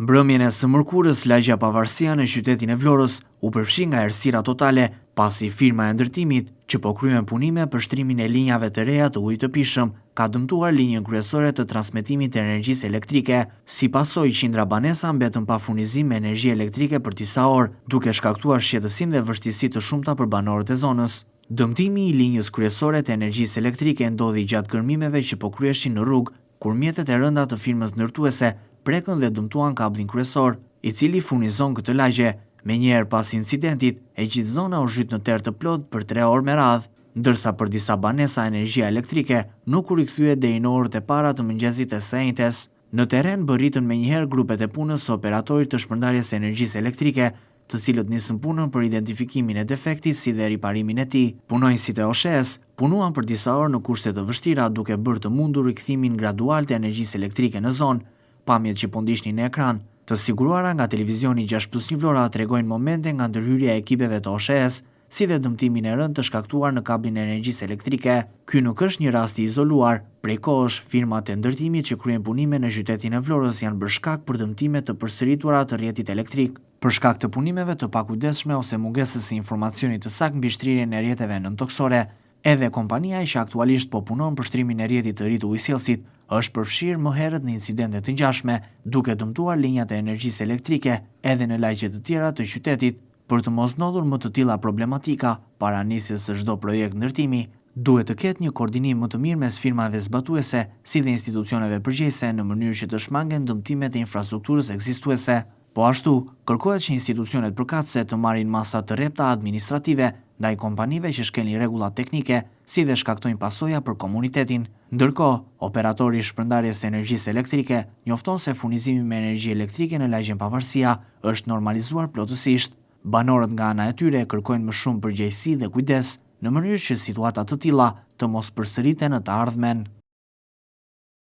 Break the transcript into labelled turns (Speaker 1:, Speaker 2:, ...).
Speaker 1: Mbrëmjen e së mërkurës, lagja Pavarësia në qytetin e Vlorës u përfshi nga errësira totale pasi firma e ndërtimit, që po kryen punime për shtrimin e linjave të reja të ujit të pishëm, ka dëmtuar linjën kryesore të transmetimit të energjisë elektrike. Si pasojë, qindra banesa mbetën pa furnizim me energji elektrike për disa orë, duke shkaktuar shqetësim dhe vështirësi të shumta për banorët e zonës. Dëmtimi i linjës kryesore të energjisë elektrike ndodhi gjatë gërmimeve që po kryeshin në rrugë, kur mjetet e rënda të firmës ndërtuese prekën dhe dëmtuan kabllin kryesor, i cili furnizon këtë lagje. Menjëherë pas incidentit, e gjithë zona u zhyt në terr të plot për 3 orë me radhë, ndërsa për disa banesa energjia elektrike nuk u rikthyet deri në orët e para të mëngjesit të së njëjtës. Në terren bëritën menjëherë grupet e punës së operatorit të shpërndarjes së energjisë elektrike, të cilët nisën punën për identifikimin e defektit si dhe riparimin e tij. Punonjësit e OSHE-s punuan për disa orë në kushte të vështira, duke bërë të mundur rikthimin gradual të energjisë elektrike në zonë. Pamjet që po ndiqnin në ekran, të siguruara nga televizioni 6+1 Vlora, tregojnë momente nga ndërhyrja e ekipeve të OSHE-s, si dhe dëmtimin e rënd të shkaktuar në kablin e energjisë elektrike. Ky nuk është një rast i izoluar. Prej kohësh, firmat e ndërtimit që kryen punime në qytetin e Vlorës janë bërë shkak për dëmtime të përsëritura të rrjetit elektrik, për shkak të punimeve të pakujdesshme ose mungesës së informacionit të saktë mbi shtrirjen e rrjeteve nëntoksore. Edhe kompania që aktualisht po punon për shtrimin e rrjetit të ri të ujësjellësit është përfshirë më herët në incidente të ngjashme, duke dëmtuar linjat e energjisë elektrike edhe në lagje të tjera të qytetit. Për të mos ndodhur më të tilla problematika para nisjes së çdo projekt ndërtimi, duhet të ketë një koordinim më të mirë mes firmave zbatuese si dhe institucioneve përgjegjëse në mënyrë që të shmangen dëmtimet e infrastrukturës ekzistuese. Po ashtu, kërkohet që institucionet përkatëse të marrin masa të rrepta administrative ndaj kompanive që shkelin rregullat teknike, si dhe shkaktojnë pasoja për komunitetin. Ndërkohë, operatori i shpërndarjes së energjisë elektrike njofton se furnizimi me energji elektrike në lagjen Pavarësia është normalizuar plotësisht. Banorët nga ana e tyre kërkojnë më shumë përgjegjësi dhe kujdes në mënyrë që situata të tilla të mos përsëriten në të ardhmen.